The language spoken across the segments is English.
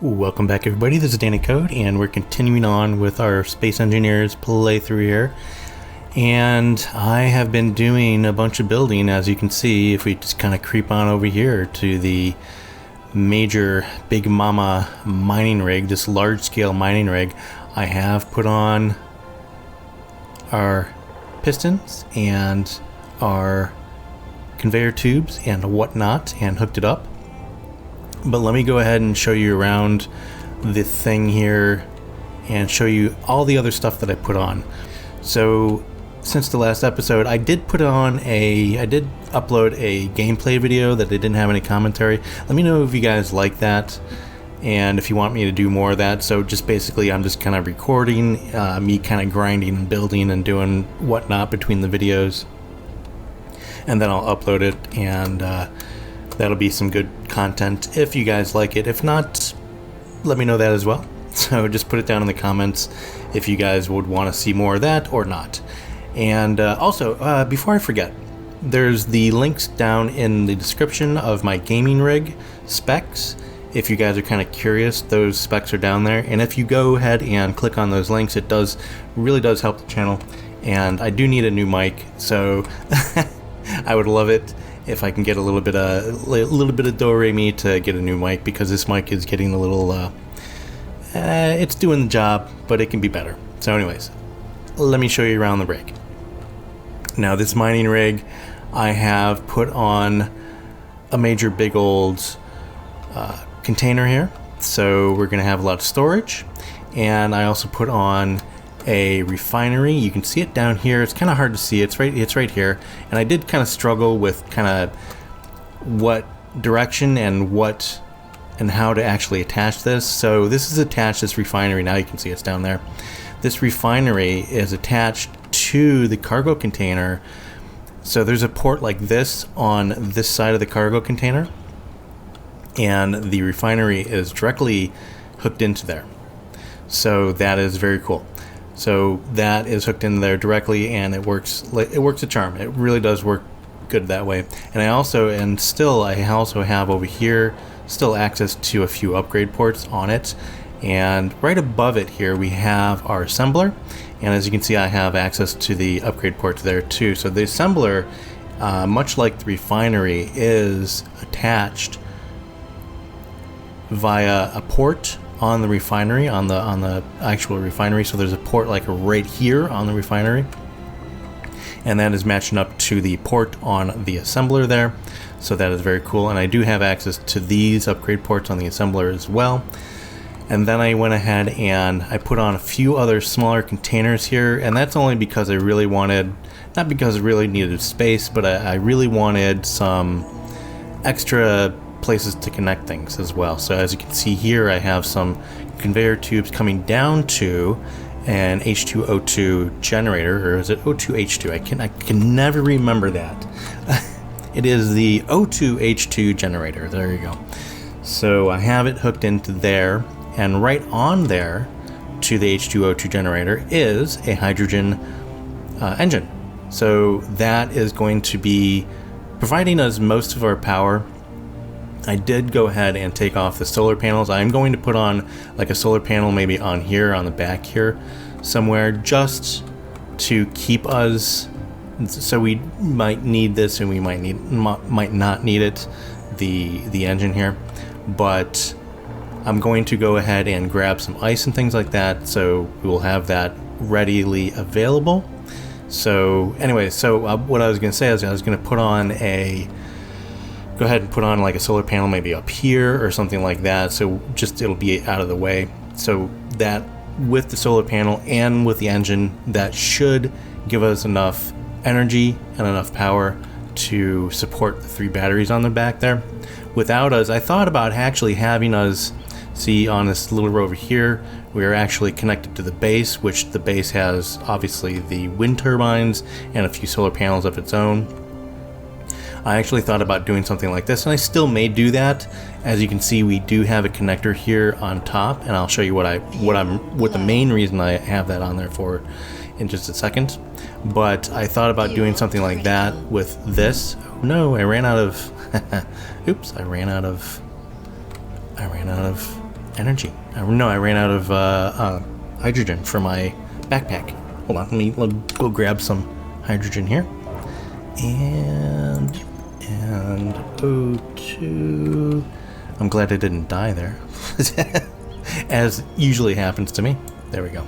Welcome back everybody, this is Danny Code, and we're continuing on with our Space Engineers playthrough here. And I have been doing a bunch of building, as you can see, if we just kind of creep on over here to the major Big Mama mining rig, this large-scale mining rig. I have put on our pistons and our conveyor tubes and whatnot and hooked it up. But let me go ahead and show you around the thing here and show you all the other stuff that I put on. So since the last episode, I did upload a gameplay video that I didn't have any commentary. Let me know if you guys like that and if you want me to do more of that. So just basically I'm just kind of recording me kind of grinding and building and doing whatnot between the videos, and then I'll upload it, and that'll be some good content if you guys like it. If not, let me know that as well. So just put it down in the comments if you guys would want to see more of that or not. And also, before I forget, there's the links down in the description of my gaming rig specs. If you guys are kind of curious, those specs are down there. And if you go ahead and click on those links, it really does help the channel. And I do need a new mic, so I would love it if I can get a little bit of do-re-mi to get a new mic, because this mic is getting a little, it's doing the job, but it can be better. So anyways, let me show you around the rig. Now this mining rig, I have put on a major big old container here. So we're gonna have a lot of storage, and I also put on a refinery. You can see it down here. It's kind of hard to see. It's right here. And I did kind of struggle with kind of what direction and how to actually attach this. So this is attached, this refinery. Now you can see it's down there. This refinery is attached to the cargo container. So there's a port like this on this side of the cargo container, and the refinery is directly hooked into there. So that is very cool. So that is hooked in there directly, and it works a charm. It really does work good that way. And I also have over here still access to a few upgrade ports on it. And right above it here we have our assembler, and as you can see I have access to the upgrade ports there too. So the assembler, much like the refinery, is attached via a port on the refinery, on the actual refinery. So there's a port like right here on the refinery, and that is matching up to the port on the assembler there. So that is very cool, and I do have access to these upgrade ports on the assembler as well. And then I went ahead and I put on a few other smaller containers here, and that's only because I really wanted, not because I really needed space, but I really wanted some extra places to connect things as well. So as you can see here, I have some conveyor tubes coming down to an H2O2 generator, or is it O2H2? I can never remember that. It is the O2H2 generator. There you go. So I have it hooked into there, and right on there to the H2O2 generator is a hydrogen engine. So that is going to be providing us most of our power. I did go ahead and take off the solar panels. I'm going to put on like a solar panel maybe on here, on the back here somewhere, just to keep us, so we might need this and we might not need it, the engine here. But I'm going to go ahead and grab some ice and things like that, so we will have that readily available. So anyway, what I was going to say is I was going to go ahead and put on like a solar panel maybe up here or something like that, so just it'll be out of the way. So that with the solar panel and with the engine, that should give us enough energy and enough power to support the 3 batteries on the back there. Without us, I thought about actually having us, see on this little rover here, we are actually connected to the base, which the base has obviously the wind turbines and a few solar panels of its own. I actually thought about doing something like this, and I still may do that. As you can see, we do have a connector here on top, and I'll show you what the main reason I have that on there for in just a second. But I thought about doing something like that with this. Oh no, I ran out of oops, I ran out of energy. No, I ran out of hydrogen for my backpack. Hold on, let me go grab some hydrogen here. And O2. I'm glad I didn't die there. As usually happens to me. There we go.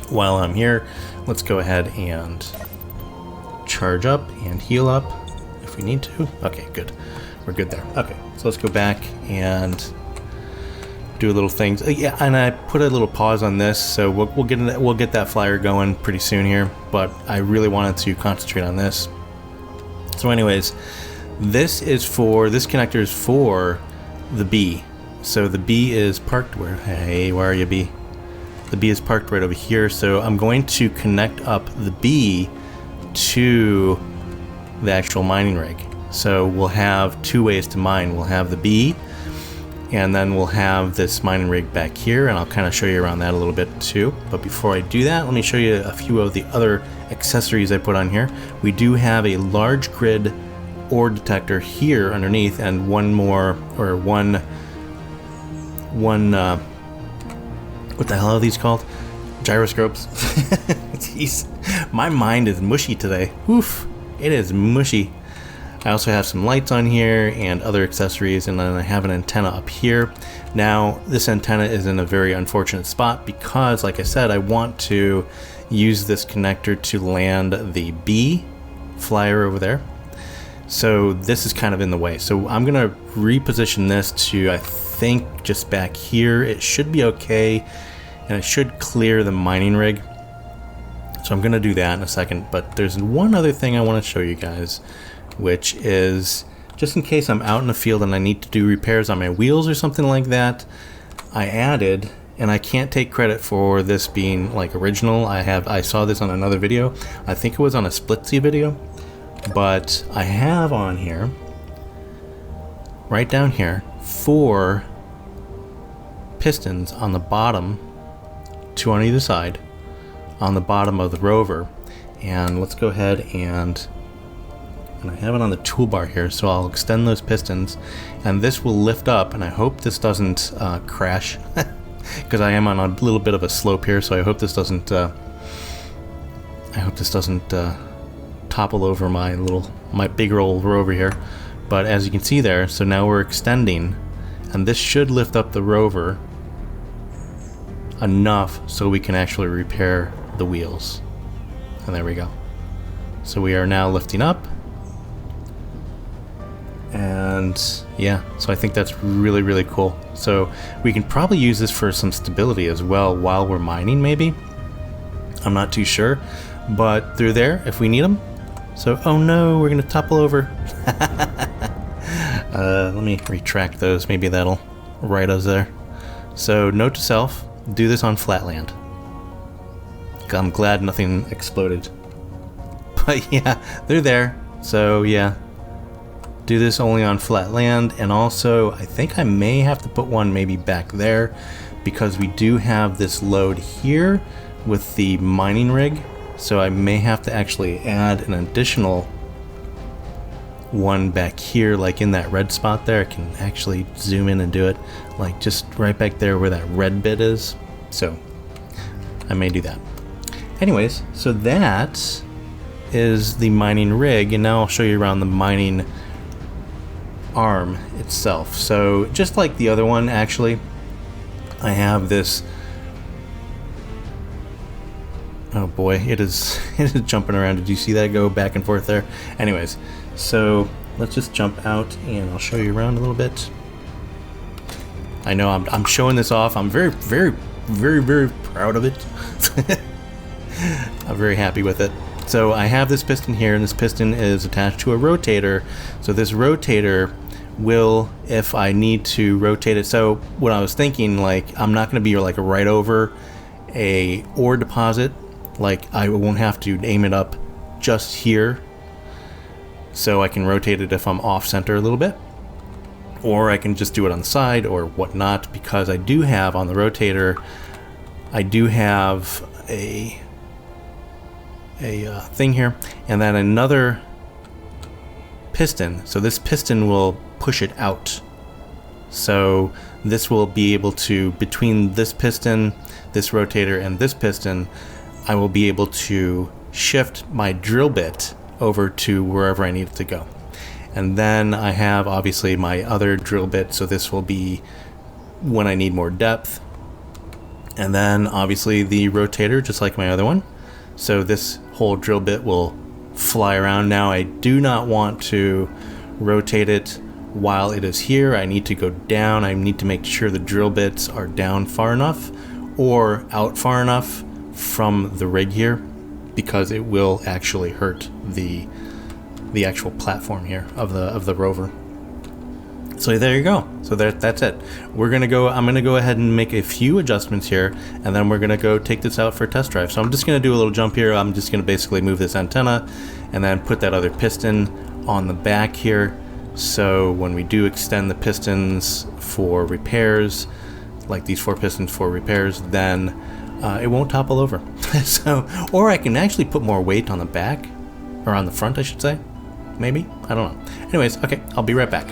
While I'm here, let's go ahead and charge up and heal up if we need to. Okay, good. We're good there. Okay, so let's go back and do a little things. Yeah, and I put a little pause on this, so we'll get that flyer going pretty soon here. But I really wanted to concentrate on this. So, anyways, this connector is for the B. So the B is parked where? Hey, where are you, B? The B is parked right over here. So I'm going to connect up the B to the actual mining rig. So we'll have two ways to mine. We'll have the B, and then we'll have this mining rig back here, and I'll kind of show you around that a little bit too. But before I do that, let me show you a few of the other accessories I put on here. We do have a large grid ore detector here underneath, and one what the hell are these called? Gyroscopes. Jeez, my mind is mushy today. Oof, it is mushy. I also have some lights on here and other accessories, and then I have an antenna up here. Now, this antenna is in a very unfortunate spot because, like I said, I want to use this connector to land the B flyer over there. So this is kind of in the way. So I'm gonna reposition this to, I think, just back here. It should be okay, and it should clear the mining rig. So I'm gonna do that in a second, but there's one other thing I want to show you guys, which is just in case I'm out in the field and I need to do repairs on my wheels or something like that. I added, and I can't take credit for this being like original. I saw this on another video. I think it was on a Splitsy video, but I have on here, right down here, 4 pistons on the bottom, 2 on either side, on the bottom of the rover. And let's go ahead and I have it on the toolbar here, so I'll extend those pistons, and this will lift up, and I hope this doesn't crash, because I am on a little bit of a slope here, so I hope this doesn't topple over my bigger old rover here. But as you can see there, so now we're extending, and this should lift up the rover enough so we can actually repair the wheels. And there we go. So we are now lifting up. And yeah, so I think that's really, really cool. So we can probably use this for some stability as well while we're mining, maybe. I'm not too sure, but they're there if we need them. So, oh no, we're gonna topple over. Let me retract those. Maybe that'll right us there. So note to self, do this on flat land. I'm glad nothing exploded. But yeah, they're there. So yeah, do this only on flat land. And also, I think I may have to put one maybe back there, because we do have this load here with the mining rig. So I may have to actually add an additional one back here, like in that red spot there. I can actually zoom in and do it, like just right back there where that red bit is. So I may do that. Anyways, so that is the mining rig, and now I'll show you around the mining arm itself. So just like the other one, actually, I have this. Oh boy, it is jumping around. Did you see that go back and forth there? Anyways, so let's just jump out and I'll show you around a little bit. I know I'm showing this off. I'm very, very, very, very proud of it. I'm very happy with it. So I have this piston here, and this piston is attached to a rotator. So this rotator will, if I need to rotate it. So what I was thinking, like, I'm not going to be like right over a ore deposit. Like, I won't have to aim it up just here, so I can rotate it if I'm off center a little bit, or I can just do it on the side or whatnot, because I do have on the rotator, I do have a thing here, and then another piston. So this piston will push it out. So this will be able to, between this piston, this rotator, and this piston, I will be able to shift my drill bit over to wherever I need it to go. And then I have obviously my other drill bit, so this will be when I need more depth. And then obviously the rotator, just like my other one. So this whole drill bit will fly around. Now I do not want to rotate it while it is here. I need to go down. I need to make sure the drill bits are down far enough or out far enough from the rig here, because it will actually hurt the actual platform here of the rover. So there you go. So that's it. I'm gonna go ahead and make a few adjustments here, and then we're gonna go take this out for a test drive. So I'm just gonna do a little jump here. I'm just gonna basically move this antenna and then put that other piston on the back here. So when we do extend the pistons for repairs, like these 4 pistons for repairs, then it won't topple over. So, or I can actually put more weight on the back, or on the front, I should say. Maybe? I don't know. Anyways, okay, I'll be right back.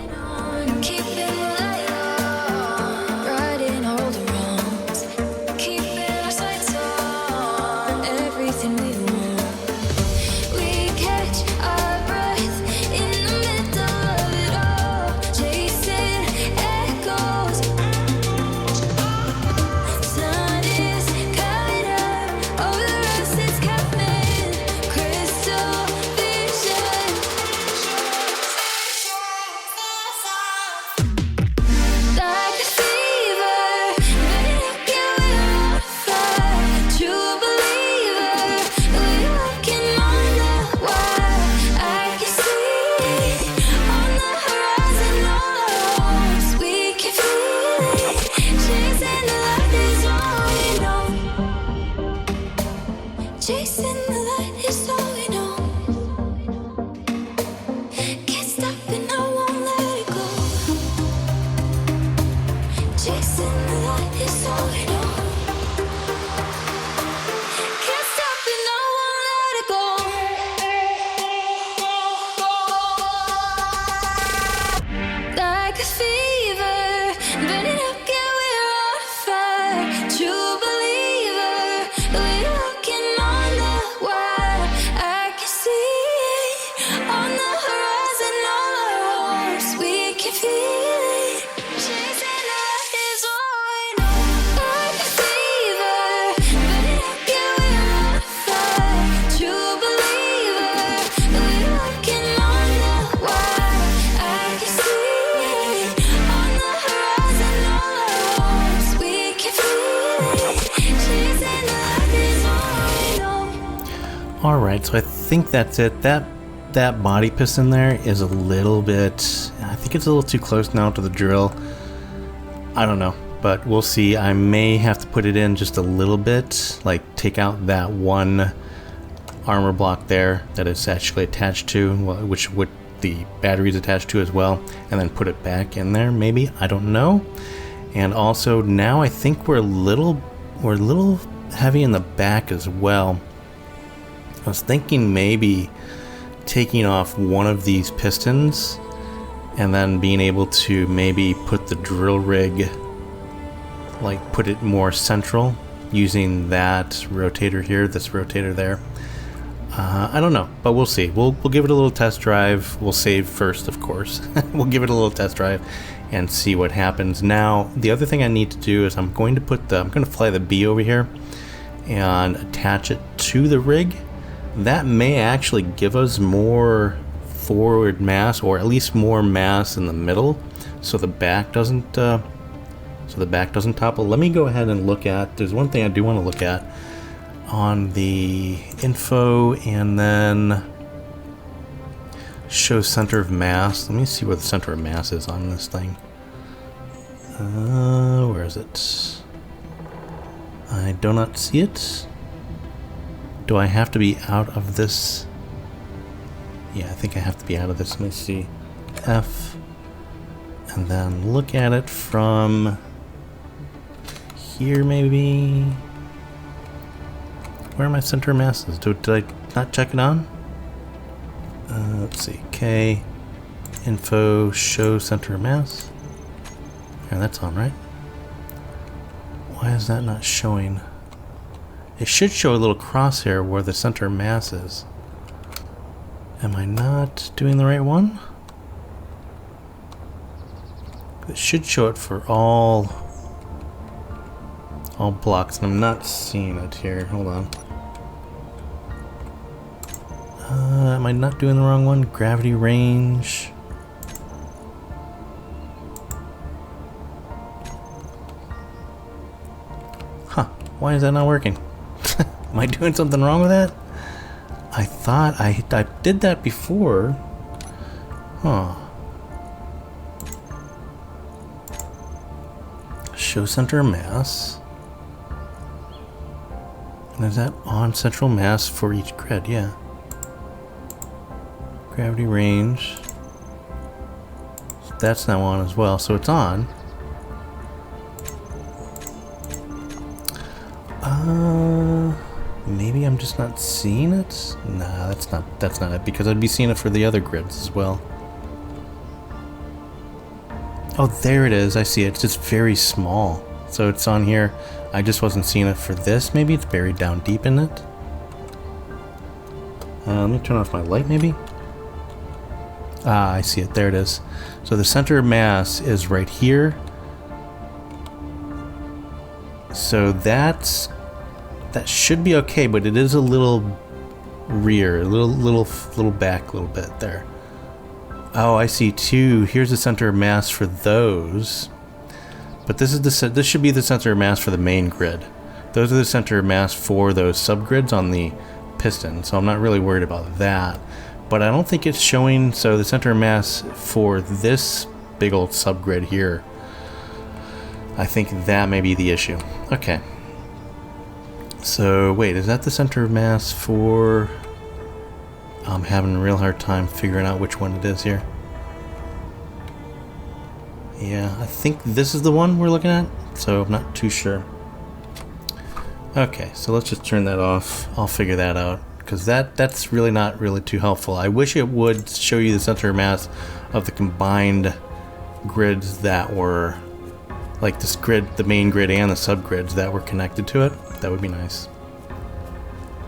Alright, so I think that's it. That body piston there is a little bit, I think it's a little too close now to the drill. I don't know, but we'll see. I may have to put it in just a little bit, like take out that one armor block there that is actually attached to, which the battery is attached to as well, and then put it back in there, maybe. I don't know. And also now I think we're a little heavy in the back as well. I was thinking maybe taking off one of these pistons and then being able to maybe put the drill rig, like put it more central using that rotator here, this rotator there. I don't know, but we'll see. We'll give it a little test drive. We'll save first, of course. We'll give it a little test drive and see what happens. Now, the other thing I need to do is I'm going to fly the B over here and attach it to the rig. That may actually give us more forward mass, or at least more mass in the middle, so the back doesn't topple. Let me go ahead and look at. There's one thing I do want to look at on the info, and then show center of mass. Let me see where the center of mass is on this thing. Where is it? I do not see it. Do I have to be out of this? Yeah, I think I have to be out of this. Let me see. F. And then look at it from here, maybe. Where are my center masses? Did I not check it on? Let's see. K. Info. Show center mass. Yeah, that's on, right? Why is that not showing? It should show a little crosshair where the center of mass is. Am I not doing the right one? It should show it for all blocks, and I'm not seeing it here. Hold on. Am I not doing the wrong one? Gravity range. Huh. Why is that not working? Am I doing something wrong with that? I thought I did that before. Huh. Show center of mass. And is that on central mass for each grid? Yeah. Gravity range. That's now on as well, so it's on. Maybe I'm just not seeing it? Nah, that's not it, because I'd be seeing it for the other grids as well. Oh, there it is. I see it. It's just very small. So it's on here. I just wasn't seeing it for this. Maybe it's buried down deep in it. Let me turn off my light, maybe. Ah, I see it. There it is. So the center of mass is right here. So that should be okay, but it is a little rear, a little back a little bit there. Oh, I see too. Here's the center of mass for those. But this should be the center of mass for the main grid. Those are the center of mass for those subgrids on the piston. So I'm not really worried about that. But I don't think it's showing, so the center of mass for this big old subgrid here, I think that may be the issue. Okay. So wait, is that the center of mass for... I'm having a real hard time figuring out which one it is here. Yeah, I think this is the one we're looking at, so I'm not too sure. Okay, so let's just turn that off. I'll figure that out, because that's really not really too helpful. I wish it would show you the center of mass of the combined grids that were, like this grid, the main grid and the subgrids that were connected to it. That would be nice.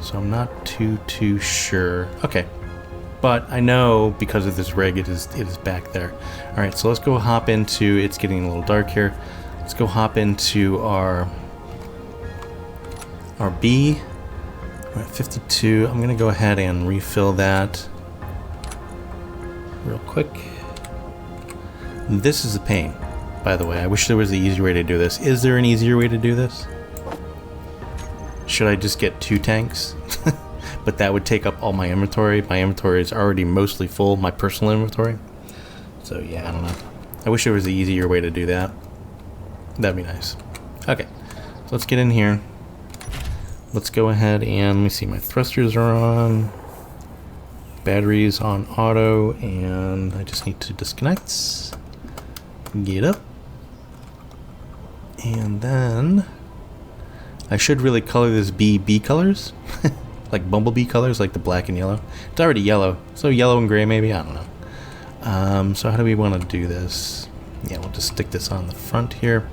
So I'm not too sure. Okay, but I know because of this rig, it is back there. All right, so let's go hop into. It's getting a little dark here. Let's go hop into our B. We're at 52. I'm gonna go ahead and refill that real quick. This is a pain, by the way. I wish there was an easier way to do this. Is there an easier way to do this? Should I just get 2 tanks? But that would take up all my inventory. My inventory is already mostly full, my personal inventory. So yeah, I don't know. I wish there was an easier way to do that. That'd be nice. Okay, so let's get in here. Let's go ahead and let me see, my thrusters are on. Batteries on auto, and I just need to disconnect. Get up. And then I should really color this B colors. Like bumblebee colors, like the black and yellow. It's already yellow, so yellow and gray maybe, I don't know. So how do we want to do this? Yeah, we'll just stick this on the front here.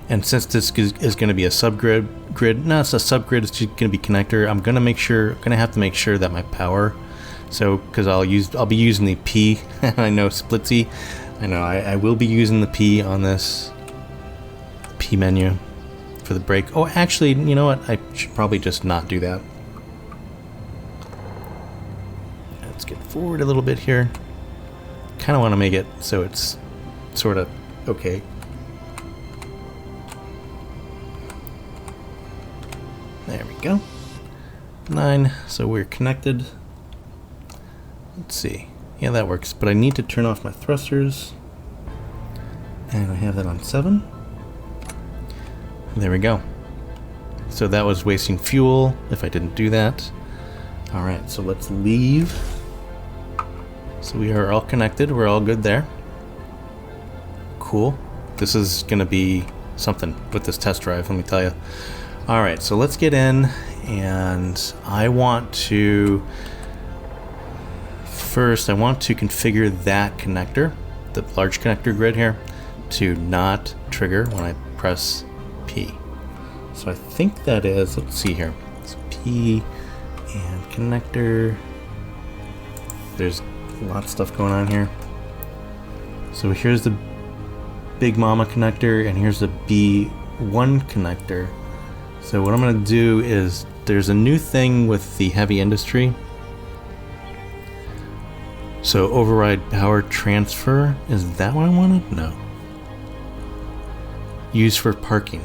And since this is going to be a subgrid, no, it's a subgrid, it's just going to be connector. I'm going to have to make sure that my power, so because I'll be using the P. I know splitsy. I know I will be using the P on this P menu for the brake. Oh, actually, you know what? I should probably just not do that. Let's get forward a little bit here. Kind of want to make it so it's sort of okay. There we go. 9, so we're connected. Let's see. Yeah, that works, but I need to turn off my thrusters. And I have that on 7. There we go. So that was wasting fuel if I didn't do that. Alright, so let's leave. So we are all connected, we're all good there. Cool. This is going to be something with this test drive, let me tell you. Alright, so let's get in, and I want to configure that connector, the large connector grid here, to not trigger when I press P. So I think that is, let's see here. It's P and connector. There's a lot of stuff going on here. So here's the Big Mama connector and here's the B1 connector. So what I'm going to do is, there's a new thing with the heavy industry. So override power transfer, is that what I wanted? No. Use for parking.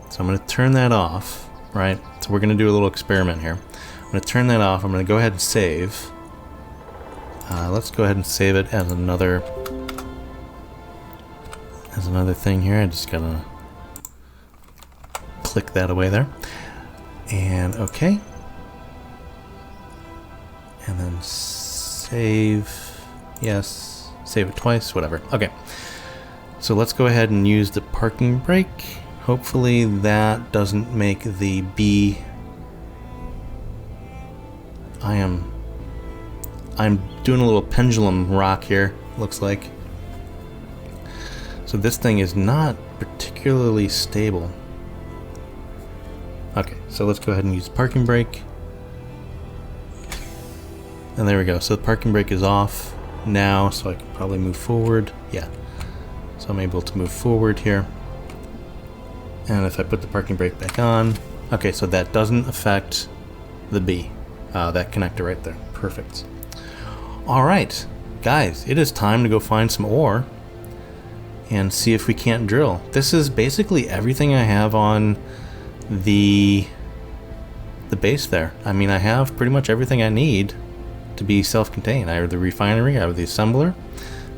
So I'm going to turn that off, right? So we're going to do a little experiment here. I'm going to turn that off. I'm going to go ahead and save. Let's go ahead and save it as another thing here. I just gotta click that away there. And okay. And then save. Yes. Save it twice, whatever. Okay. So let's go ahead and use the parking brake. Hopefully that doesn't make the B. I'm doing a little pendulum rock here, looks like. So this thing is not particularly stable. Okay, so let's go ahead and use the parking brake. And there we go. So the parking brake is off now, so I can probably move forward. Yeah. So I'm able to move forward here. And if I put the parking brake back on, okay, so that doesn't affect the B, that connector right there. Perfect. All right, guys, it is time to go find some ore and see if we can't drill. This is basically everything I have on the base there. I mean, I have pretty much everything I need to be self-contained. I have the refinery, I have the assembler,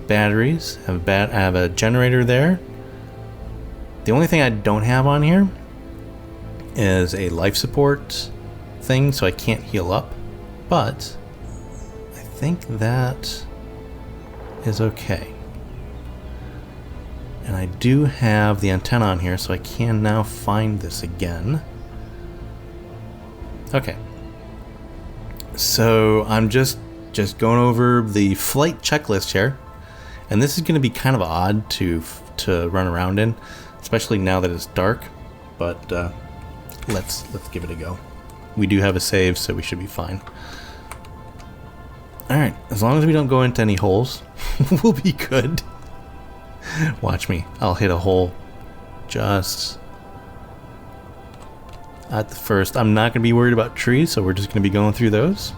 batteries, I have a generator there. The only thing I don't have on here is a life support thing, so I can't heal up, but I think that is okay. And I do have the antenna on here, so I can now find this again. Okay. So I'm just going over the flight checklist here, and this is going to be kind of odd to run around in, especially now that it's dark. But let's give it a go. We do have a save, so we should be fine. All right, as long as we don't go into any holes, we'll be good. Watch me. I'll hit a hole just at the first. I'm not going to be worried about trees, so we're just going to be going through those.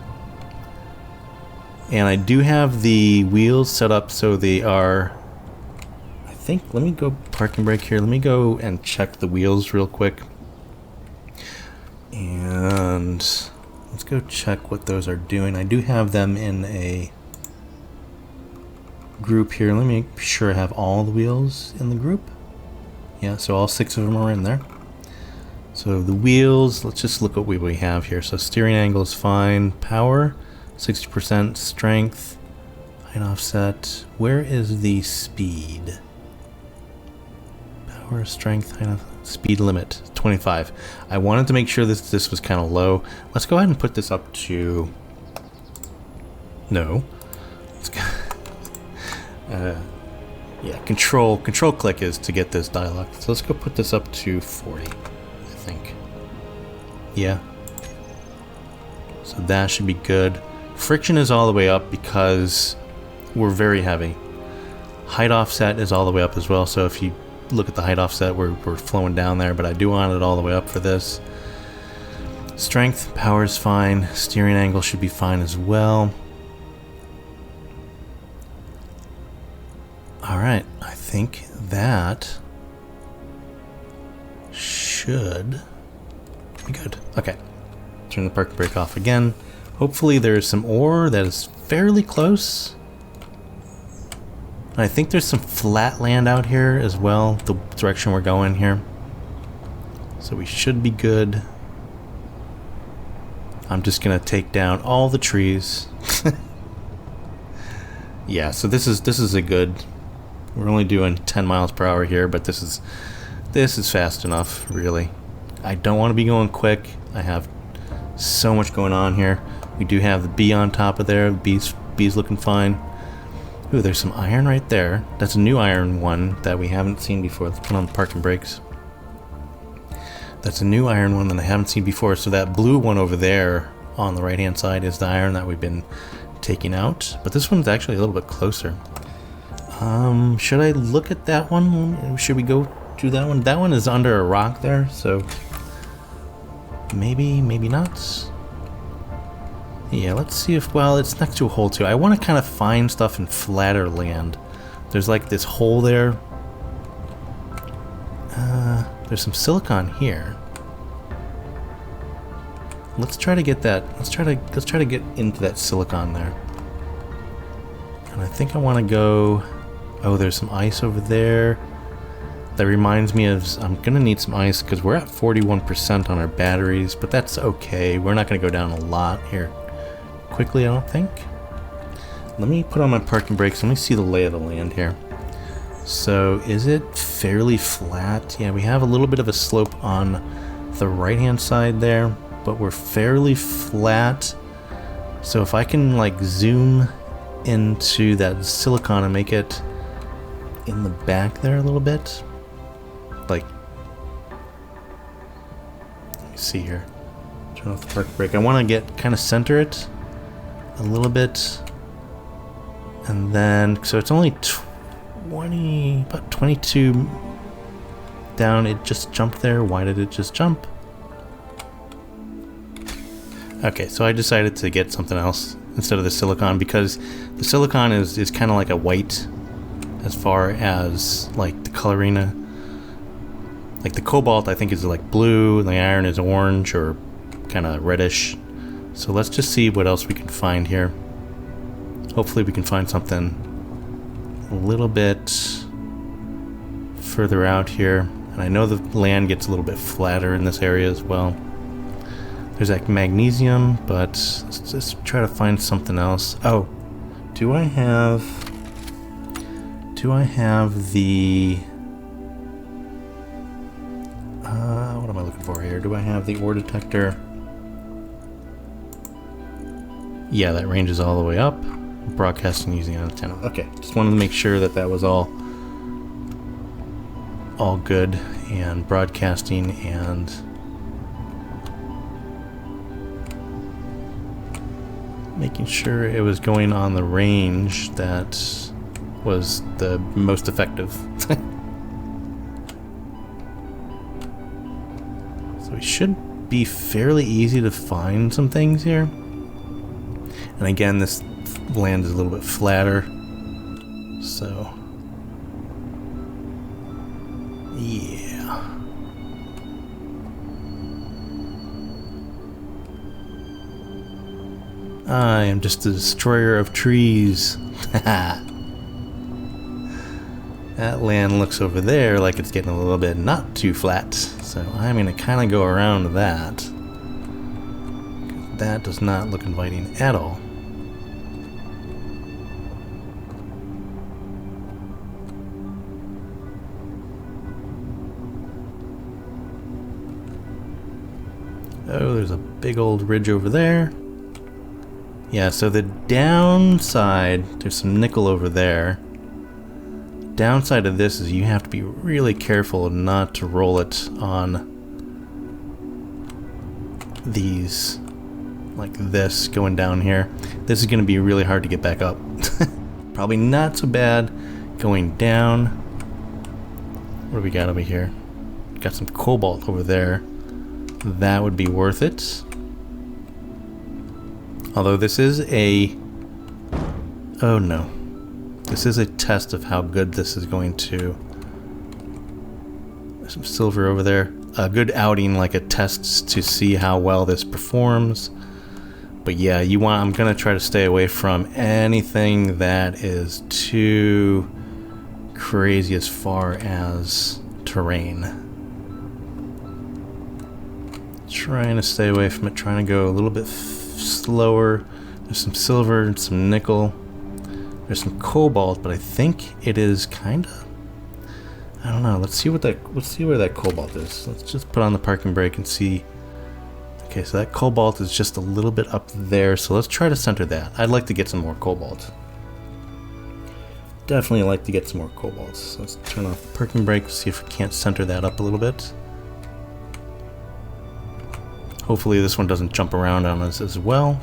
And I do have the wheels set up so they are, I think, let me go parking brake here. Let me go and check the wheels real quick. And let's go check what those are doing. I do have them in a group here. Let me make sure I have all the wheels in the group. Yeah, so all 6 of them are in there. So the wheels, let's just look at what we have here. So steering angle is fine. Power, 60%. Strength, height offset. Where is the speed? Power, strength, height offset. Speed limit, 25. I wanted to make sure this was kind of low. Let's go ahead and put this up to... No. Let's go... yeah, control click is to get this dialogue. So let's go put this up to 40, I think. Yeah. So that should be good. Friction is all the way up because we're very heavy. Height offset is all the way up as well, so if you look at the height offset, we're flowing down there, but I do want it all the way up for this. Strength, power is fine. Steering angle should be fine as well. Alright, I think that should be good. Okay, turn the parking brake off again. Hopefully there's some ore that is fairly close. I think there's some flat land out here as well, the direction we're going here. So we should be good. I'm just gonna take down all the trees. Yeah, so this is a good... We're only doing 10 miles per hour here, but this is fast enough, really. I don't want to be going quick. I have so much going on here. We do have the bee on top of there. The bee's looking fine. Ooh, there's some iron right there. That's a new iron one that we haven't seen before. Let's put on the parking brakes. That's a new iron one that I haven't seen before. So that blue one over there on the right hand side is the iron that we've been taking out. But this one's actually a little bit closer. Should I look at that one? Should we go to that one? That one is under a rock there, so maybe not. Yeah, let's see if, well, it's next to a hole too. I want to kind of find stuff in flatter land. There's like this hole there. There's some silicon here. Let's try to get that. Let's try to get into that silicon there. And I think I want to go. Oh, there's some ice over there. That reminds me of, I'm gonna need some ice because we're at 41% on our batteries, but that's okay. We're not gonna go down a lot here quickly, I don't think. Let me put on my parking brakes. Let me see the lay of the land here. So is it fairly flat? Yeah, we have a little bit of a slope on the right hand side there, but we're fairly flat. So if I can like zoom into that silicon and make it in the back there a little bit, like, let me see here, turn off the park brake. I want to get kind of center it a little bit, and then so it's only about 22 down. It just jumped there. Why did it just jump? Okay, so I decided to get something else instead of the silicon because the silicon is kind of like a white as far as like the coloring. Like the cobalt I think is like blue, and the iron is orange or kind of reddish. So let's just see what else we can find here. Hopefully we can find something a little bit further out here. And I know the land gets a little bit flatter in this area as well. There's like magnesium, but let's just try to find something else. Oh, do I have the what am I looking for here? Do I have the ore detector? Yeah, that ranges all the way up. Broadcasting using antenna. Okay, just wanted to make sure that that was all good, and broadcasting and making sure it was going on the range that was the most effective. So we should be fairly easy to find some things here. And again, this land is a little bit flatter, so yeah. I am just a destroyer of trees. That land looks over there like it's getting a little bit not too flat, so I'm going to kind of go around that. That does not look inviting at all. Oh, there's a big old ridge over there. Yeah, so the downside, there's some nickel over there. Downside of this is you have to be really careful not to roll it on these, like this, going down here. This is going to be really hard to get back up. Probably not so bad going down. What do we got over here? Got some cobalt over there. That would be worth it. Although this is a... oh no. This is a test of how good this is going to... There's some silver over there. A good outing, like a test to see how well this performs. But yeah, I'm going to try to stay away from anything that is too crazy as far as terrain. Trying to stay away from it, trying to go a little bit slower. There's some silver and some nickel. There's some cobalt, but I think it is kind of, I don't know. Let's see where that cobalt is. Let's just put on the parking brake and see. Okay, so that cobalt is just a little bit up there, so let's try to center that. I'd like to get some more cobalt. definitely like to get some more cobalts. So let's turn off parking brake, see if we can't center that up a little bit. Hopefully this one doesn't jump around on us as well.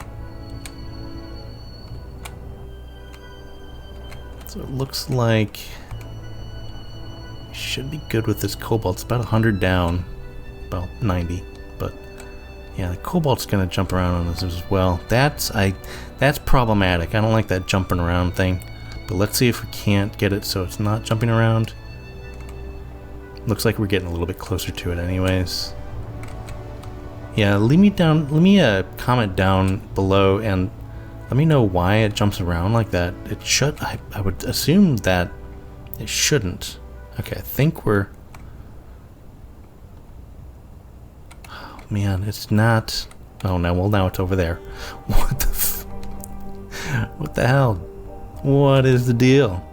So it looks like we should be good with this cobalt. It's about 100 down, about 90, but yeah, the cobalt's gonna jump around on us as well. That's problematic. I don't like that jumping around thing. But let's see if we can't get it so it's not jumping around. Looks like we're getting a little bit closer to it anyways. Yeah, leave me a comment down below and let me know why it jumps around like that. It should, I would assume that it shouldn't. Okay, I think we're... Oh man, it's not... Oh no, well now it's over there. What the what the hell? What is the deal?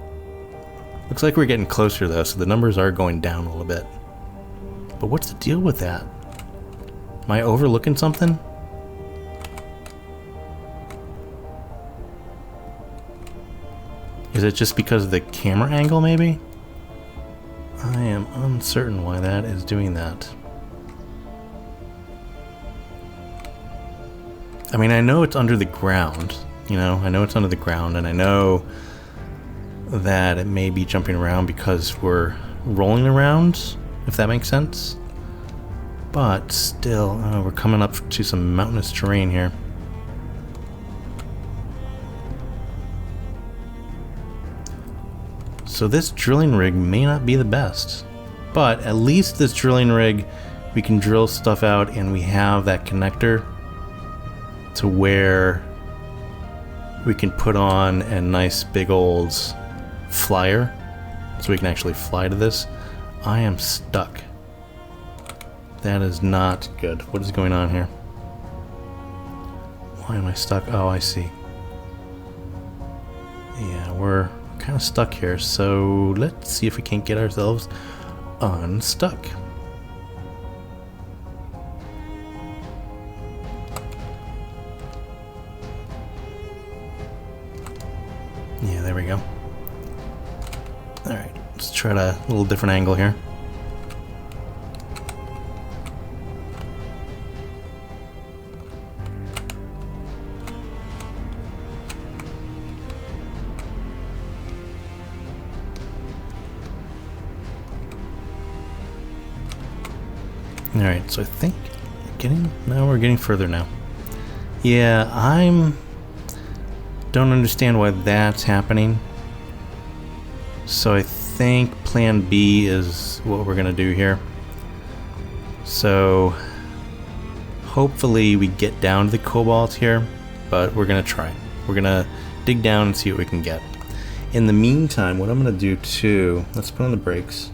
Looks like we're getting closer though, so the numbers are going down a little bit. But what's the deal with that? Am I overlooking something? Is it just because of the camera angle, maybe? I am uncertain why that is doing that. I mean, I know it's under the ground, you know? I know it's under the ground, and I know that it may be jumping around because we're rolling around, if that makes sense. But still, we're coming up to some mountainous terrain here. So this drilling rig may not be the best, but at least this drilling rig, we can drill stuff out and we have that connector to where we can put on a nice big old flyer so we can actually fly to this. I am stuck. That is not good. What is going on here? Why am I stuck? Oh, I see. Yeah, we're kind of stuck here, so let's see if we can't get ourselves unstuck. Yeah, there we go. Alright, let's try a little different angle here. Alright, so I think we're getting further now. Yeah, don't understand why that's happening. So I think plan B is what we're gonna do here. So hopefully we get down to the cobalt here, but we're gonna try. We're gonna dig down and see what we can get. In the meantime, what I'm gonna do too, let's put on the brakes.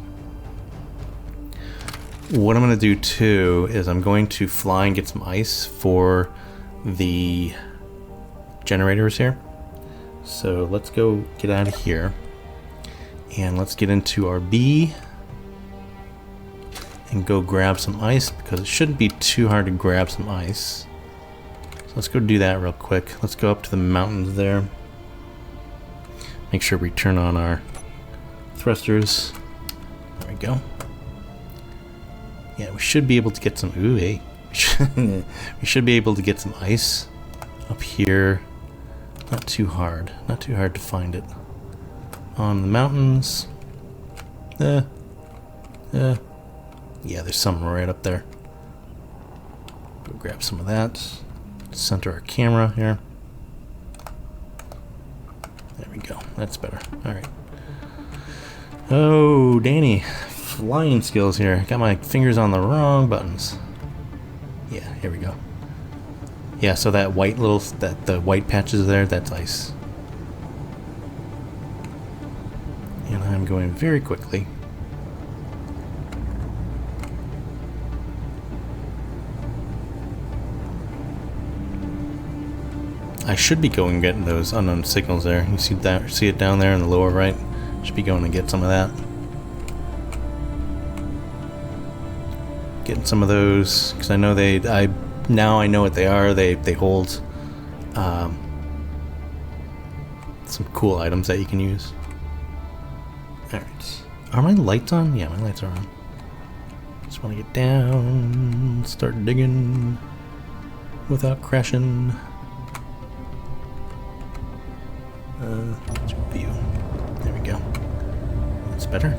What I'm going to do too is I'm going to fly and get some ice for the generators here. So let's go get out of here and let's get into our B and go grab some ice because it shouldn't be too hard to grab some ice. So let's go do that real quick. Let's go up to the mountains there. Make sure we turn on our thrusters. There we go. Yeah, we should be able to get some. Ooh, hey. We should be able to get some ice up here. Not too hard. Not too hard to find it. On the mountains. Yeah, there's some right up there. Go grab some of that. Center our camera here. There we go. That's better. Alright. Oh, Danny. Flying skills here. Got my fingers on the wrong buttons. Yeah, here we go. Yeah, so that white the white patches there, that's ice. And I'm going very quickly. I should be going and getting those unknown signals there. You see that? See it down there in the lower right? Should be going to get some of that. Getting some of those because I know now I know what they are. They hold some cool items that you can use. Alright. Are my lights on? Yeah, my lights are on. Just want to get down, start digging without crashing. View. There we go. That's better.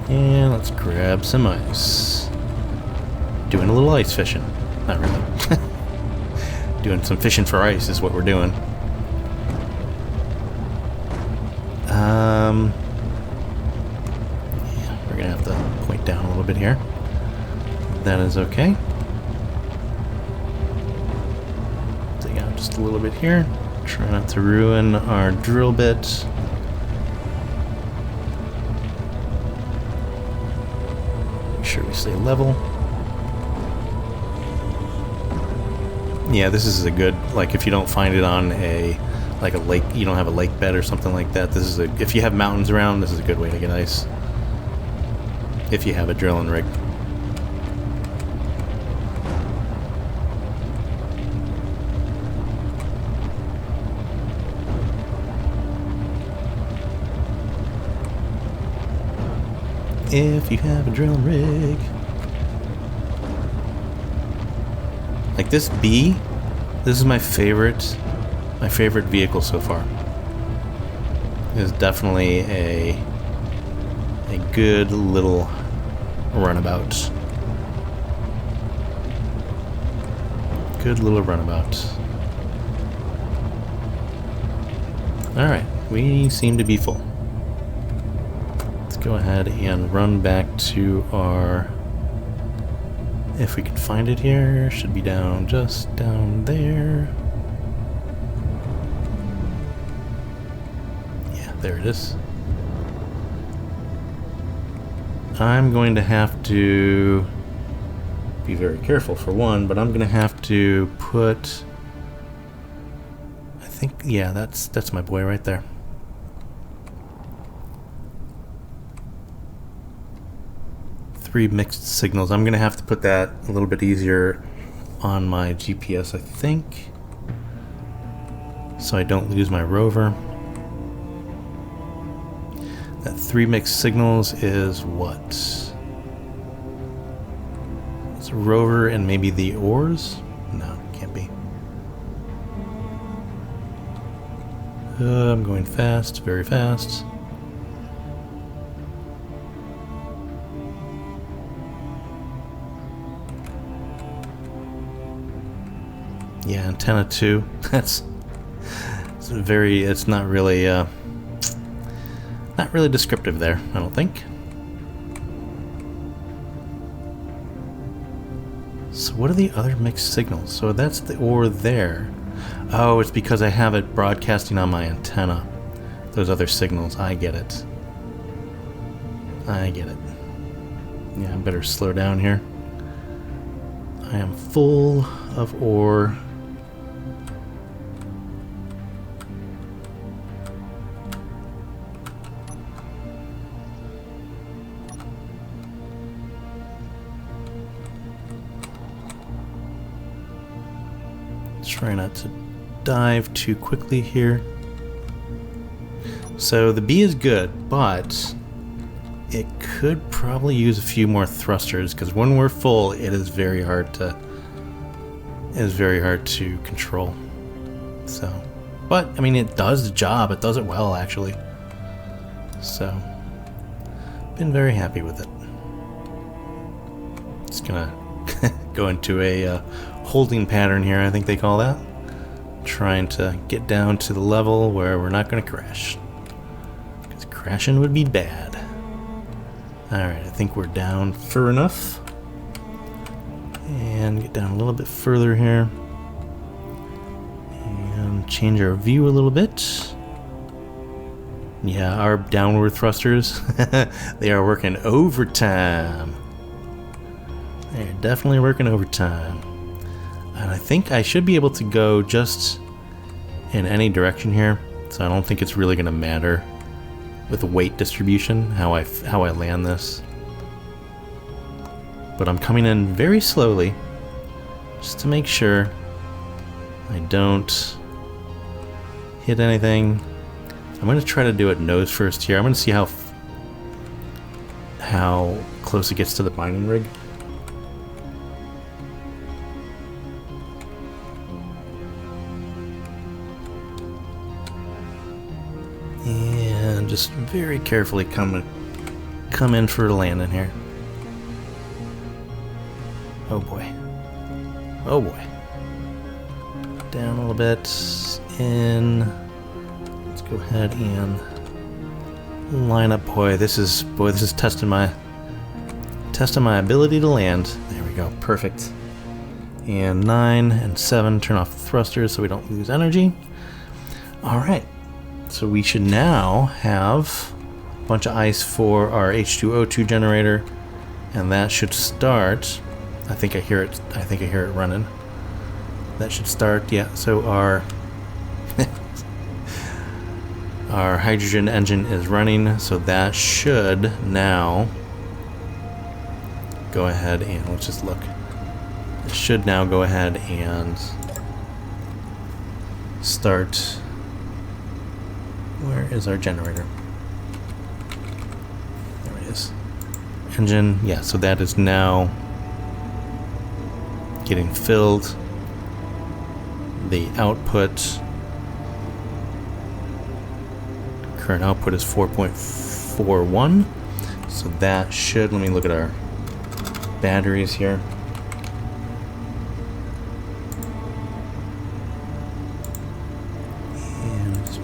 And let's grab some ice. Doing a little ice fishing. Not really. Doing some fishing for ice is what we're doing. Yeah, we're gonna have to point down a little bit here. That is okay. Dig out just a little bit here. Try not to ruin our drill bit. Make sure we stay level. Yeah, this is a good, like, if you don't find it on a lake, you don't have a lake bed or something like that, this is if you have mountains around, this is a good way to get ice. If you have a drilling rig. If you have a drilling rig. Like this bee, this is my favorite vehicle so far. It is definitely a good little runabout. Good little runabout. Alright, we seem to be full. Let's go ahead and run back to our... If we can find it here, should be down, just down there. Yeah, there it is. I'm going to have to be very careful for one, but I'm going to have to put... I think, yeah, that's my boy right there. Three mixed signals. I'm going to have to put that a little bit easier on my GPS, I think, so I don't lose my rover. That three mixed signals is what? It's a rover and maybe the oars? No, can't be. I'm going fast, very fast. Yeah, antenna 2. It's not really descriptive there, I don't think. So what are the other mixed signals? So that's the oar there. Oh, it's because I have it broadcasting on my antenna. Those other signals, I get it. I get it. Yeah, I better slow down here. I am full of ore. Try not to dive too quickly here. So the B is good, but it could probably use a few more thrusters because when we're full, it is very hard to control. So, but I mean, it does the job. It does it well, actually. So, been very happy with it. Just gonna go into a holding pattern here, I think they call that. Trying to get down to the level where we're not going to crash. Because crashing would be bad. Alright, I think we're down far enough. And get down a little bit further here. And change our view a little bit. Yeah, our downward thrusters, they are working overtime. They're definitely working overtime. And I think I should be able to go just in any direction here, so I don't think it's really going to matter with the weight distribution, how I land this. But I'm coming in very slowly, just to make sure I don't hit anything. I'm going to try to do it nose first here. I'm going to see how close it gets to the binding rig. And just very carefully come in for a landing here. Oh boy. Oh boy. Down a little bit. In. Let's go ahead and line up. Boy, this is testing my ability to land. There we go. Perfect. And 9 and 7, turn off the thrusters so we don't lose energy. Alright. So we should now have a bunch of ice for our H2O2 generator, and that should start. I think I hear it running. That should start, yeah. So our our hydrogen engine is running, so that should now go ahead and let's just look. It should now go ahead and start. Where is our generator? There it is. Engine, yeah, so that is now getting filled. The output, current output is 4.41. So that should, let me look at our batteries here.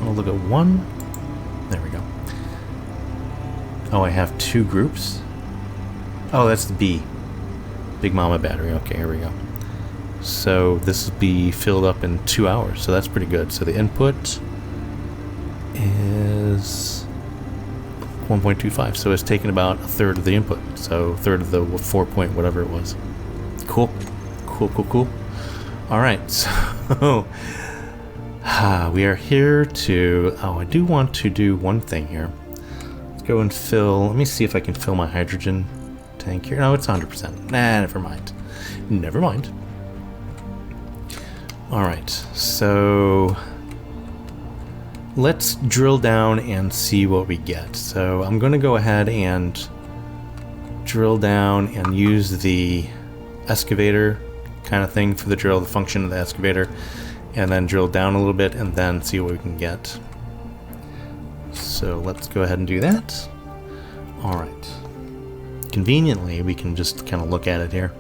I'll look at one. There we go. Oh, I have 2 groups. Oh, that's the B. Big Mama battery. Okay, here we go. So this will be filled up in 2 hours. So that's pretty good. So the input is 1.25. So it's taken about a third of the input. So a third of the 4 point whatever it was. Cool. Cool, cool, cool. All right. So we are here to... Oh, I do want to do one thing here. Let's go and fill... Let me see if I can fill my hydrogen tank here. No, it's 100%. Nah, never mind. Never mind. Alright, so... let's drill down and see what we get. So I'm going to go ahead and drill down and use the excavator kind of thing for the drill, the function of the excavator. And then drill down a little bit and then see what we can get. So let's go ahead and do that. Alright. Conveniently, we can just kind of look at it here.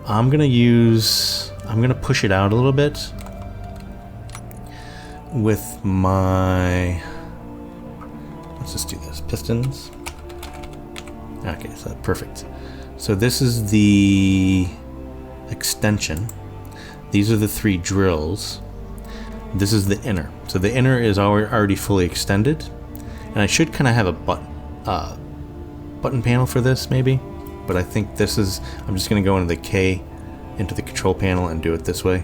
I'm going to push it out a little bit with my, let's just do this, pistons. Okay, so perfect. So this is the extension. These are the 3 drills. This is the inner. So the inner is already fully extended. And I should kind of have a button panel for this, maybe. But I think this is... I'm just going to go into the K, into the control panel, and do it this way.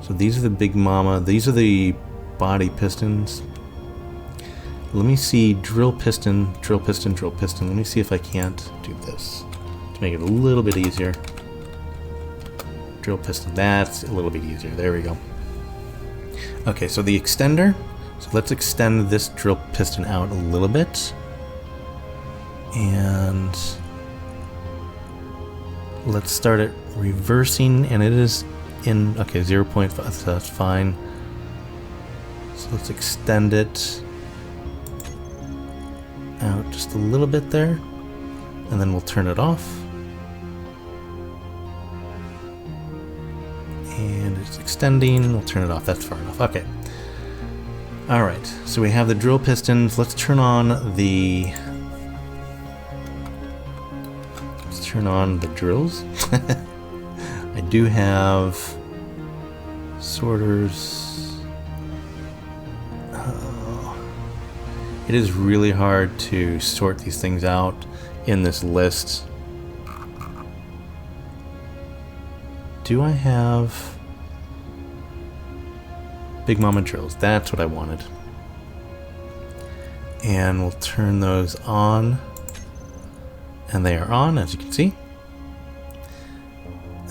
So these are the Big Mama. These are the body pistons. Let me see. Drill piston, drill piston, drill piston. Let me see if I can't do this to make it a little bit easier. Drill piston, that's a little bit easier. There we go. Okay, so the extender. So let's extend this drill piston out a little bit. And let's start it reversing, and it is in, okay, 0.5, so that's fine. So let's extend it out just a little bit there, and then we'll turn it off. And it's extending. We'll turn it off. That's far enough. Okay. All right. So we have the drill pistons. Let's turn on the drills. I do have sorters. It is really hard to sort these things out in this list. Do I have Big Mama drills? That's what I wanted. And we'll turn those on. And they are on, as you can see.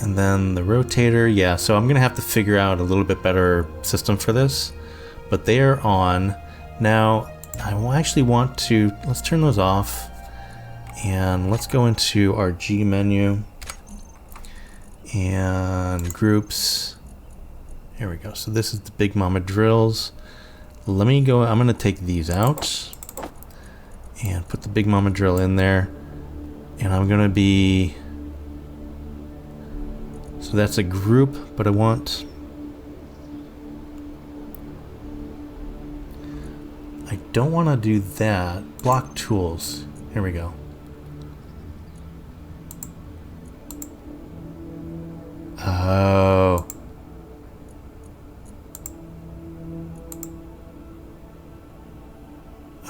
And then the rotator, yeah, so I'm gonna have to figure out a little bit better system for this, but they are on. Now, I actually want to, let's turn those off, and let's go into our G menu, and groups. Here we go, so this is the Big Mama drills. Let me go, I'm gonna take these out, and put the Big Mama drill in there, and I'm gonna be, so that's a group, but I don't want to do that. Block tools. Here we go. Oh.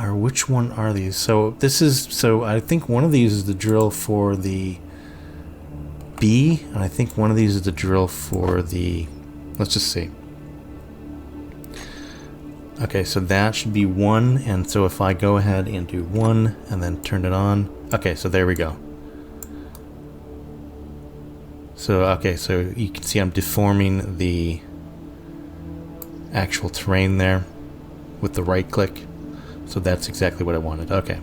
Or which one are these? So this is, so I think one of these is the drill for the B, and I think one of these is the drill for the, let's just see. Okay, so that should be 1, and so if I go ahead and do 1 and then turn it on, okay, so there we go. So, okay, so you can see I'm deforming the actual terrain there with the right click. So that's exactly what I wanted. Okay.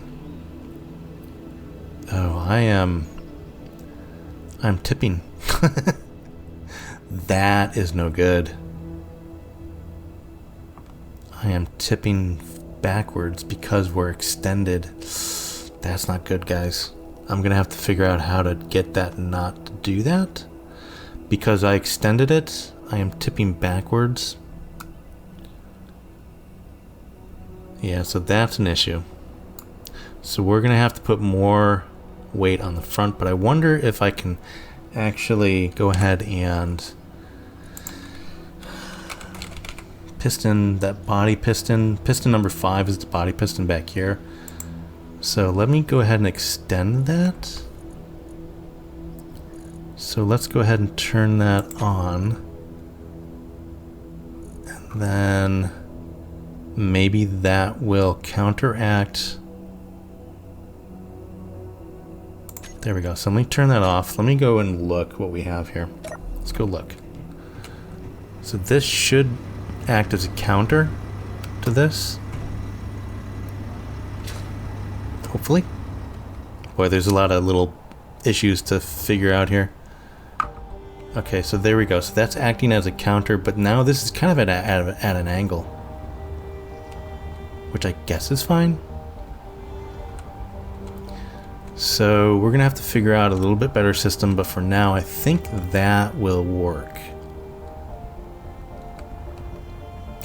Oh, I'm tipping. That is no good. I am tipping backwards because we're extended. That's not good, guys. I'm gonna have to figure out how to get that not to do that. Because I extended it, I am tipping backwards. Yeah, so that's an issue. So we're gonna have to put more weight on the front, but I wonder if I can actually go ahead and piston that body piston. Piston number 5 is the body piston back here. So let me go ahead and extend that. So let's go ahead and turn that on. And then maybe that will counteract. There we go. So let me turn that off. Let me go and look what we have here. Let's go look. So this should act as a counter to this. Hopefully. Boy, there's a lot of little issues to figure out here. Okay, so there we go. So that's acting as a counter, but now this is kind of at an angle, which I guess is fine. So we're gonna have to figure out a little bit better system, but for now I think that will work.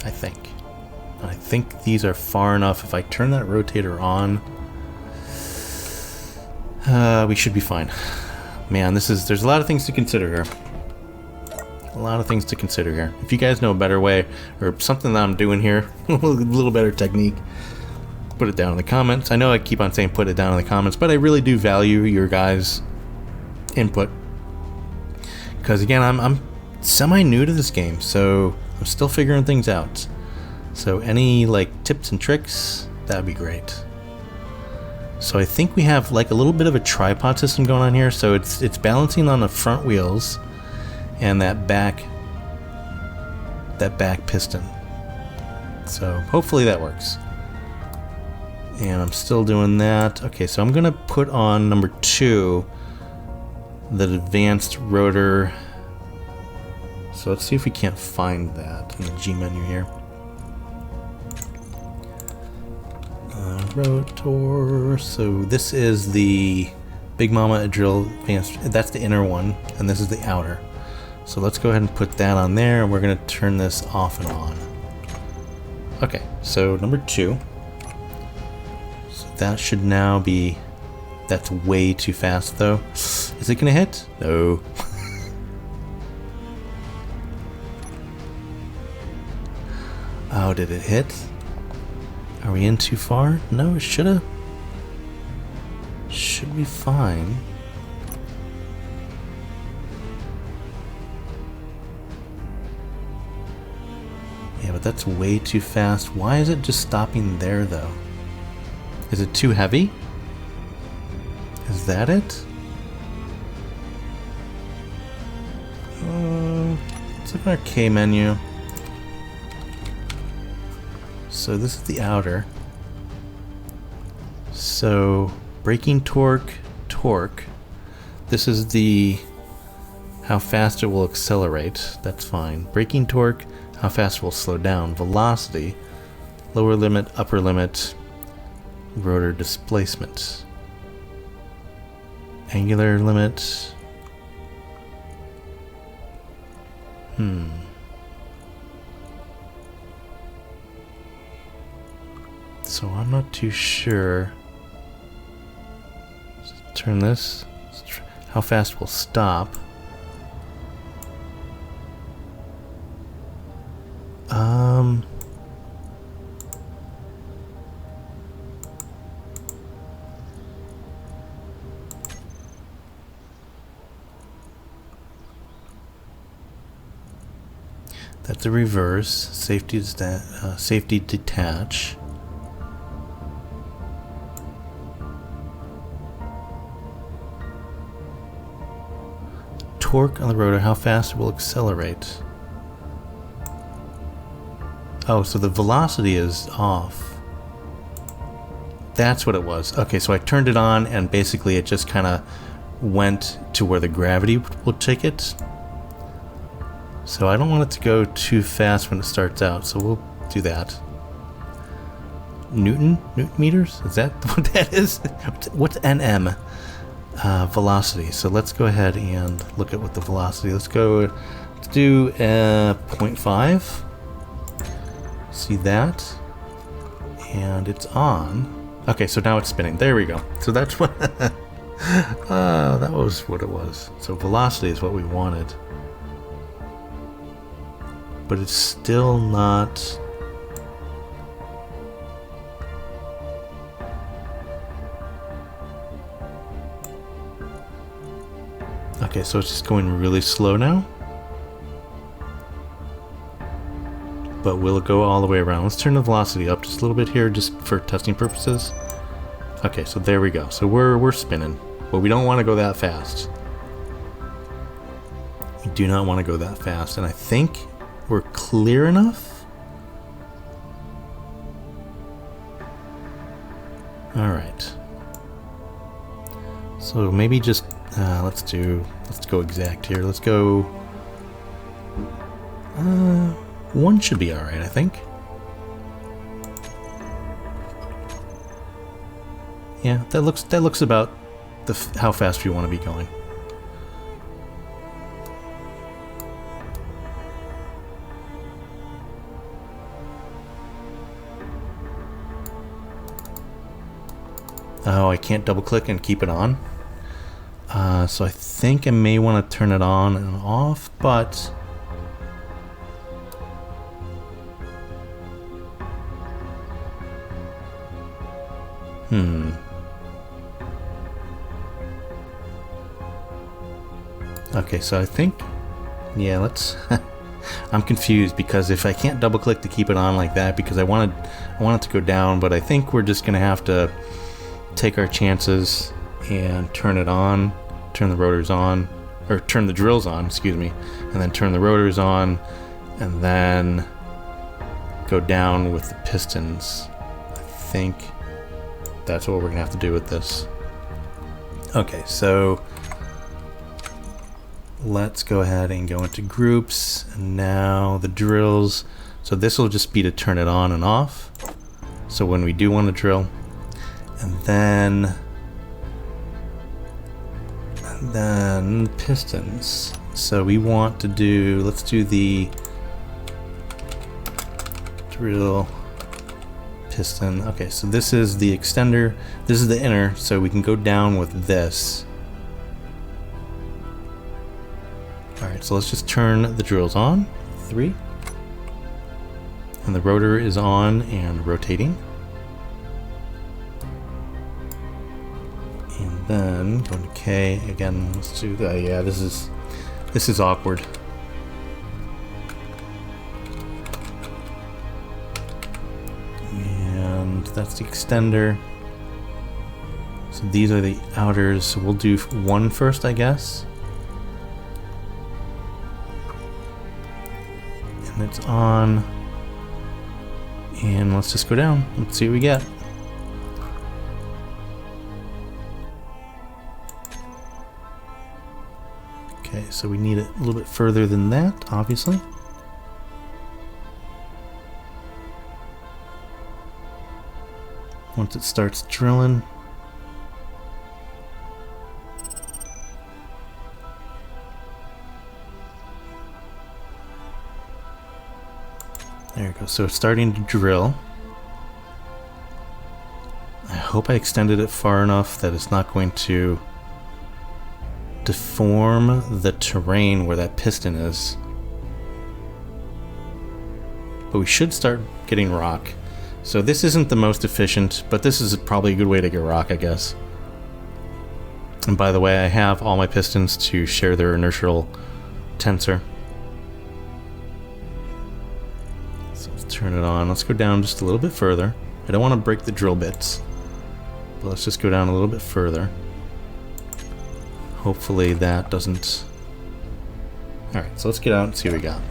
I think these are far enough. If I turn that rotator on, we should be fine. Man, there's a lot of things to consider here. A lot of things to consider here. If you guys know a better way or something that I'm doing here, a little better technique, put it down in the comments. I know I keep on saying put it down in the comments, but I really do value your guys' input. Because again, I'm semi-new to this game, so I'm still figuring things out. So any like tips and tricks, that'd be great. So I think we have like a little bit of a tripod system going on here. So it's balancing on the front wheels and that back piston. So hopefully that works. And I'm still doing that. Okay, so I'm gonna put on number 2, the advanced rotor. So let's see if we can't find that in the G menu here. Rotor. So this is the Big Mama drill advanced. That's the inner one, and this is the outer. So let's go ahead and put that on there, and we're gonna turn this off and on. Okay, so number 2. So that should now be. That's way too fast, though. Is it gonna hit? No. Oh, did it hit? Are we in too far? No, it should be fine. Yeah, but that's way too fast. Why is it just stopping there, though? Is it too heavy? Is that it? Let's look at our K menu. So this is the outer. So braking torque, torque. This is the how fast it will accelerate. That's fine. Braking torque, how fast it will slow down. Velocity, lower limit, upper limit, rotor displacement. Angular limit. So I'm not too sure. Let's turn this. How fast we'll stop. That's a reverse. Safety detach. Torque on the rotor, how fast it will accelerate. Oh, so the velocity is off. That's what it was. Okay, so I turned it on and basically it just kind of went to where the gravity will take it. So I don't want it to go too fast when it starts out, so we'll do that. Newton meters? Is that what that is? What's NM? Velocity. So let's go ahead and look at what the velocity. Let's do 0.5. See that? And it's on. Okay, so now it's spinning. There we go. So that's what that was what it was. So velocity is what we wanted. But it's still not. Okay, so it's just going really slow now. But will it go all the way around? Let's turn the velocity up just a little bit here, just for testing purposes. Okay, so there we go. So we're spinning, but we don't want to go that fast. We do not want to go that fast, and I think we're clear enough. All right. So maybe just let's go exact here. Let's go. 1 should be all right, I think. Yeah, that looks about how fast we want to be going. Oh, I can't double click and keep it on. So I think I may want to turn it on and off, but okay, so I think, yeah, let's I'm confused because if I can't double click to keep it on like that, because I want it to go down, but I think we're just gonna have to take our chances and turn it on, turn the rotors on, or turn the drills on, excuse me, and then turn the rotors on, and then go down with the pistons. I think that's what we're gonna have to do with this. Okay, so let's go ahead and go into groups, and now the drills. So this will just be to turn it on and off. So when we do want to drill, and then pistons. So we want to do, let's do the drill piston. Okay, so this is the extender, this is the inner, so we can go down with this. Alright, so let's just turn the drills on. 3. And the rotor is on and rotating. And then going to K again. Let's do that. Yeah, this is awkward. And that's the extender. So these are the outers. So we'll do 1 first, I guess. It's on. And let's just go down. Let's see what we get. Okay, so we need it a little bit further than that, obviously. Once it starts drilling. There we go. So it's starting to drill. I hope I extended it far enough that it's not going to deform the terrain where that piston is. But we should start getting rock. So this isn't the most efficient, but this is probably a good way to get rock, I guess. And by the way, I have all my pistons to share their inertial tensor. So let's turn it on. Let's go down just a little bit further. I don't want to break the drill bits, but let's just go down a little bit further. Hopefully that doesn't... Alright, so let's get out and see what we got.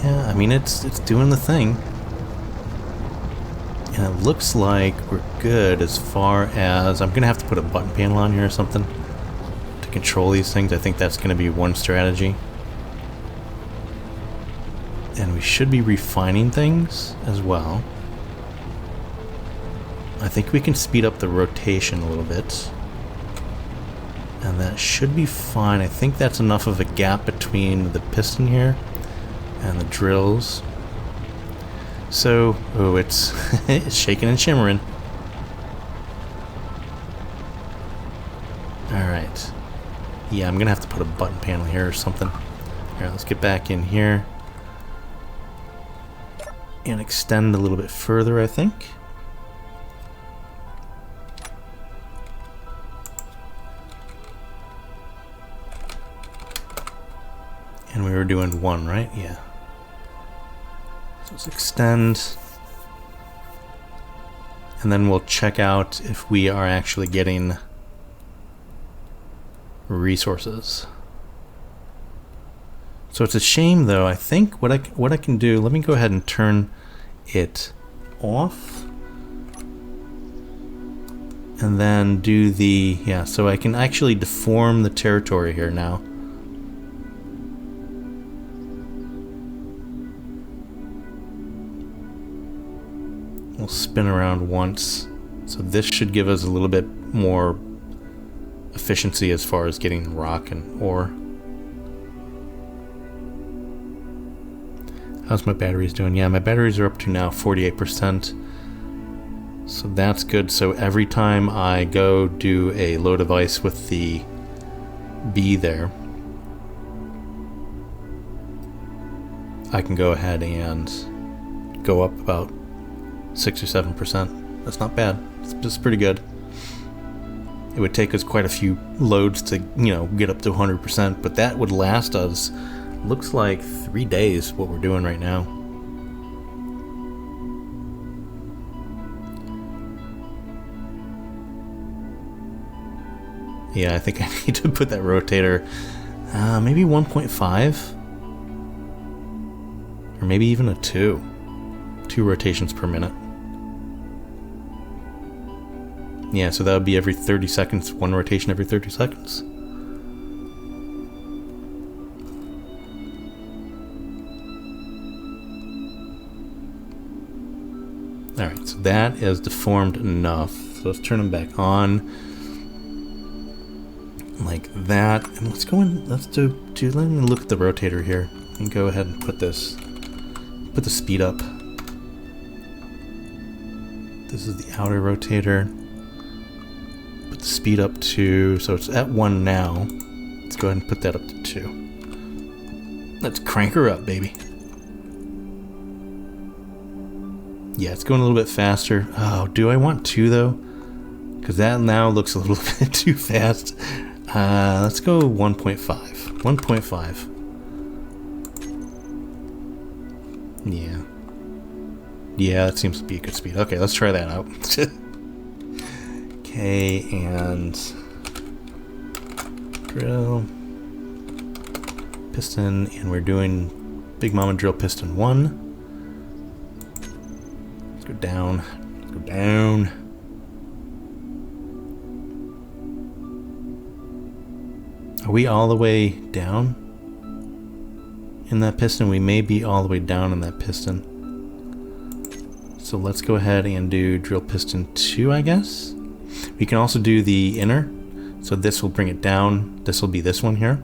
Yeah, I mean, it's doing the thing. And it looks like we're good as far as... I'm going to have to put a button panel on here or something to control these things. I think that's going to be one strategy. And we should be refining things as well. I think we can speed up the rotation a little bit. And that should be fine. I think that's enough of a gap between the piston here and the drills. So, oh, it's it's shaking and shimmering. Alright. Yeah, I'm gonna have to put a button panel here or something. Alright, let's get back in here. And extend a little bit further, I think. And we were doing 1, right? Yeah. So let's extend. And then we'll check out if we are actually getting resources. So it's a shame, though. I think what I can do, let me go ahead and turn it off. And then do the, yeah, so I can actually deform the territory here now. We'll spin around once. So this should give us a little bit more efficiency as far as getting rock and ore. How's my batteries doing? Yeah, my batteries are up to now 48%. So that's good. So every time I go do a load of ice with the B there, I can go ahead and go up about 6 or 7%. That's not bad. It's just pretty good. It would take us quite a few loads to, you know, get up to 100%, but that would last us, looks like 3 days, what we're doing right now. Yeah, I think I need to put that rotator, maybe 1.5, or maybe even a 2 rotations per minute. Yeah, so that would be every 30 seconds, 1 rotation every 30 seconds. Alright, so that is deformed enough. So let's turn them back on. Like that. And let's go in, let's let me look at the rotator here. And go ahead and put the speed up. This is the outer rotator. Put the speed up to, so it's at 1 now. Let's go ahead and put that up to 2. Let's crank her up, baby. Yeah, it's going a little bit faster. Oh, do I want 2 though? Because that now looks a little bit too fast. Let's go 1.5. 1.5. Yeah. Yeah, that seems to be a good speed. Okay, let's try that out. Okay, and drill, piston, and we're doing Big Mama drill piston 1. Let's go down. Let's go down. Are we all the way down in that piston? We may be all the way down in that piston. So let's go ahead and do drill piston 2, I guess. We can also do the inner. So this will bring it down. This will be this one here.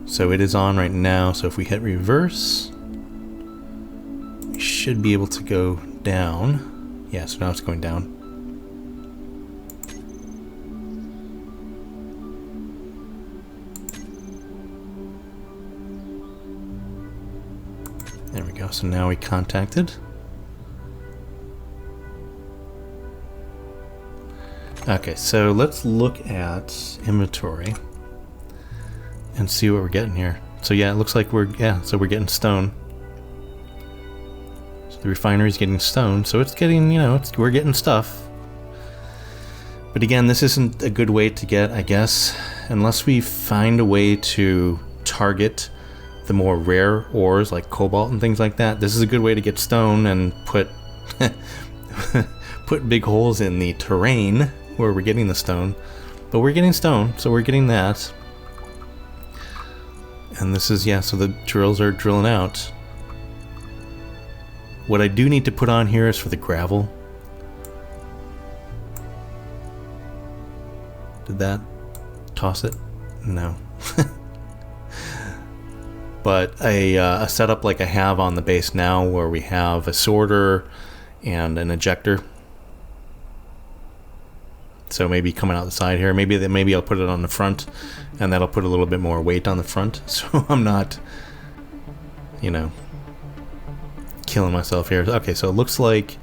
So it is on right now. So if we hit reverse, we should be able to go down. Yeah, so now it's going down. There we go. So now we contacted. Okay, so let's look at inventory and see what we're getting here. So yeah, it looks like we're getting stone. So the refinery's getting stone, so it's getting, you know, we're getting stuff. But again, this isn't a good way to get, I guess, unless we find a way to target the more rare ores like cobalt and things like that. This is a good way to get stone and put put big holes in the terrain where we're getting the stone. But we're getting stone, so we're getting that. And this is, yeah, so the drills are drilling out. What I do need to put on here is for the gravel. Did that toss it? No. But a setup like I have on the base now, where we have a sorter and an ejector. So maybe coming out the side here, maybe I'll put it on the front, and that'll put a little bit more weight on the front, so I'm not, you know, killing myself here. Okay, so it looks like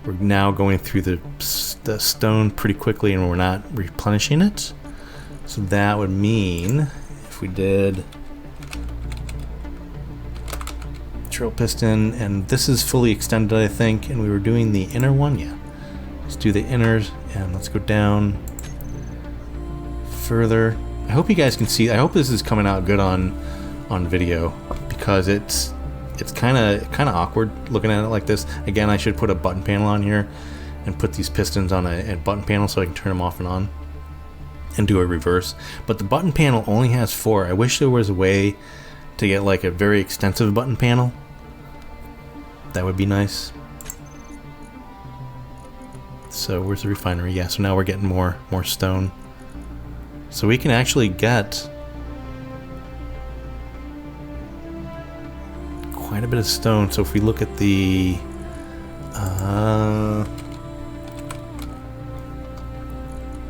we're now going through the stone pretty quickly, and we're not replenishing it. So that would mean if we did drill piston, and this is fully extended, I think, and we were doing the inner one, yeah. Let's do the inners, and let's go down further. I hope you guys can see. I hope this is coming out good on video, because it's kind of awkward looking at it like this. Again, I should put a button panel on here and put these pistons on a button panel so I can turn them off and on and do a reverse. But the button panel only has 4. I wish there was a way to get like a very extensive button panel. That would be nice. So where's the refinery? Yeah, so now we're getting more stone. So we can actually get quite a bit of stone. So if we look at the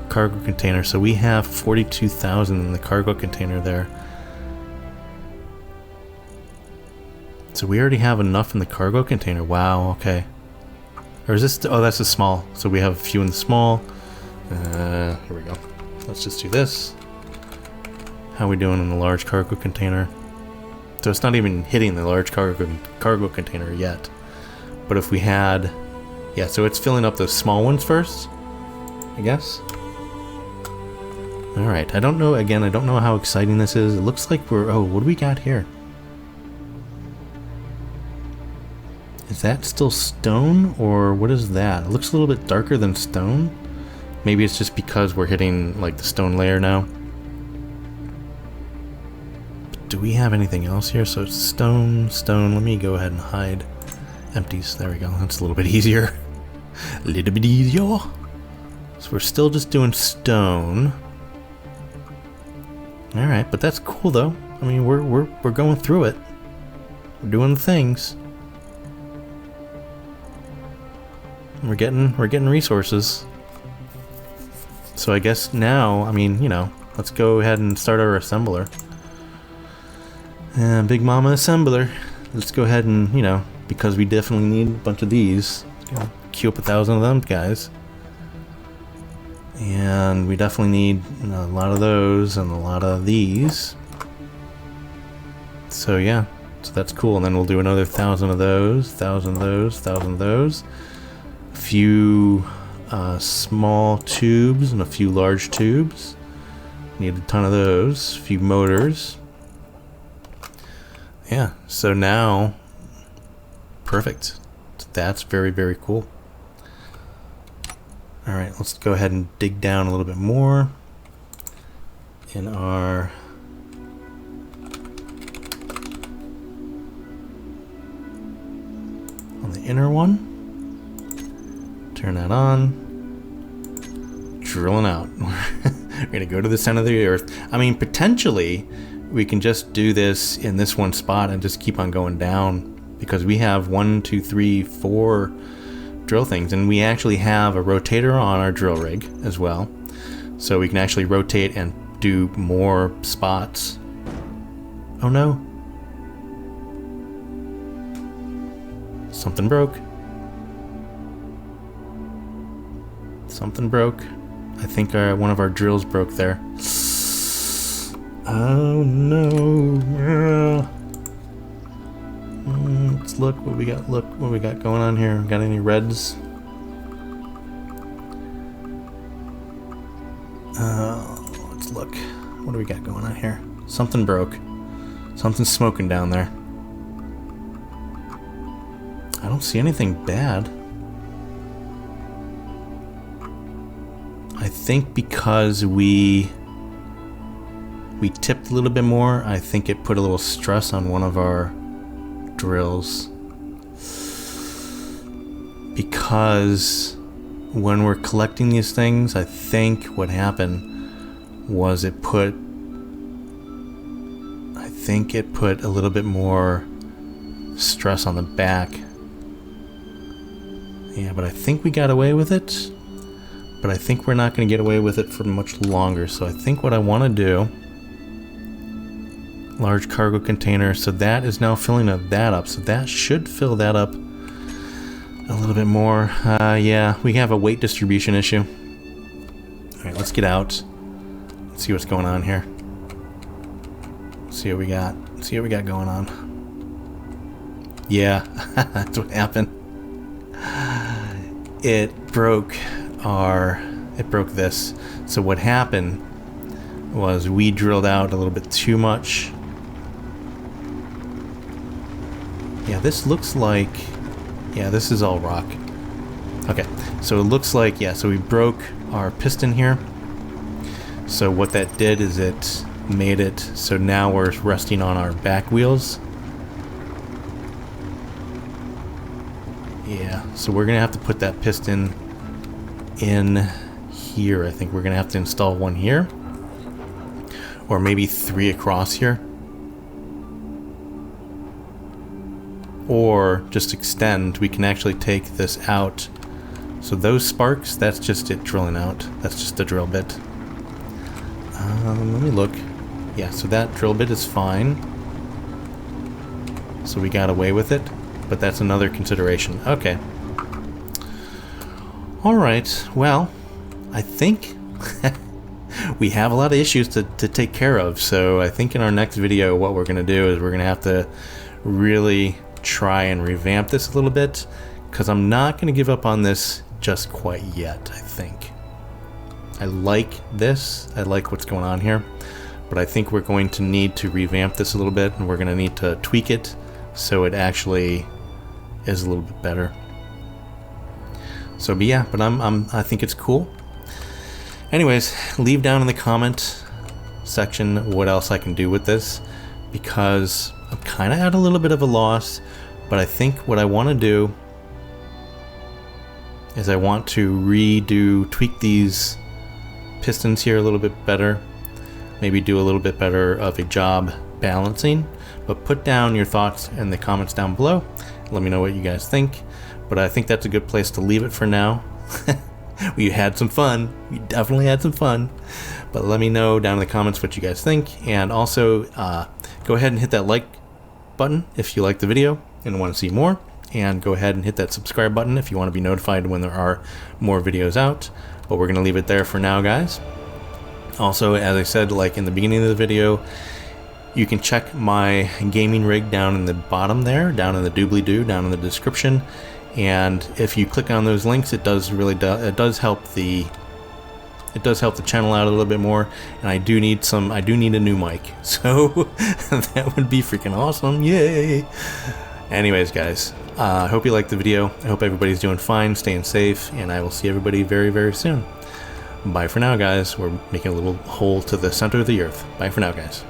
cargo container, so we have 42,000 in the cargo container there. So we already have enough in the cargo container. Wow, okay. Or is this, oh, that's a small. So we have a few in the small. Here we go. Let's just do this. How are we doing in the large cargo container? So it's not even hitting the large cargo container yet. But if we had, yeah, so it's filling up the small ones first, I guess. All right, I don't know, again, I don't know how exciting this is. It looks like we're, oh, what do we got here? Is that still stone, or what is that? It looks a little bit darker than stone. Maybe it's just because we're hitting like the stone layer now. But do we have anything else here? So it's stone. Let me go ahead and hide empties. There we go. That's a little bit easier. A little bit easier. So we're still just doing stone. All right, but that's cool though. I mean, we're going through it. We're doing the things. We're getting resources. So I guess now, I mean, you know, let's go ahead and start our assembler. Big Mama assembler. Let's go ahead and, you know, because we definitely need a bunch of these. Queue up 1,000 of them, guys. And we definitely need a lot of those and a lot of these. So yeah, So that's cool. And then we'll do another 1,000 of those, 1,000 of those, 1,000 of those. A few small tubes and a few large tubes. Need a ton of those. A few motors. Yeah, so now, perfect. That's very, very cool. All right, let's go ahead and dig down a little bit more in our on the inner one. Turn that on. Drilling out. We're gonna go to the center of the earth. I mean, potentially we can just do this in this one spot and just keep on going down, because we have 1, 2, 3, 4 drill things, and we actually have a rotator on our drill rig as well, so we can actually rotate and do more spots. Oh no, something broke. Something broke. I think one of our drills broke there. Oh no. Let's look what we got. Look what we got going on here. Got any reds? Let's look. What do we got going on here? Something broke. Something's smoking down there. I don't see anything bad. I think because we tipped a little bit more, I think it put a little stress on one of our drills. Because when we're collecting these things, I think what happened was it put a little bit more stress on the back. Yeah, but I think we got away with it. But I think we're not going to get away with it for much longer. So I think what I want to do, large cargo container, so that is now filling that up. So that should fill that up a little bit more. Yeah, we have a weight distribution issue. All right, let's get out. Let's see what's going on here. See what we got. See what we got going on. Yeah, that's what happened. It broke this. So what happened was we drilled out a little bit too much. Yeah, this looks like, yeah, this is all rock. Okay, so it looks like, yeah, so we broke our piston here. So what that did is it made it so now we're resting on our back wheels. Yeah, so we're gonna have to put that piston in here. I think we're gonna have to install one here, or maybe 3 across here, or just extend. We can actually take this out. So those sparks, that's just it drilling out. That's just the drill bit. Let me look. Yeah, so that drill bit is fine. So we got away with it, but that's another consideration. Okay. Alright, well, I think we have a lot of issues to take care of, so I think in our next video what we're going to do is we're going to have to really try and revamp this a little bit, because I'm not going to give up on this just quite yet, I think. I like this, I like what's going on here, but I think we're going to need to revamp this a little bit, and we're going to need to tweak it so it actually is a little bit better. So, but yeah, but I think it's cool. Anyways, leave down in the comment section what else I can do with this, because I'm kind of at a little bit of a loss, but I think what I want to do is I want to tweak these pistons here a little bit better, maybe do a little bit better of a job balancing. But put down your thoughts in the comments down below. Let me know what you guys think. But I think that's a good place to leave it for now. We had some fun. We definitely had some fun. But let me know down in the comments what you guys think. And also, go ahead and hit that like button if you like the video and want to see more. And go ahead and hit that subscribe button if you want to be notified when there are more videos out. But we're going to leave it there for now, guys. Also, as I said, like in the beginning of the video, You can check my gaming rig down in the bottom there, down in the doobly-doo, down in the description. And if you click on those links, it does help the channel out a little bit more. And I do need a new mic, so that would be freaking awesome. Yay! Anyways, guys, I hope you liked the video. I hope everybody's doing fine, staying safe, and I will see everybody very, very soon. Bye for now, guys. We're making a little hole to the center of the earth. Bye for now, guys.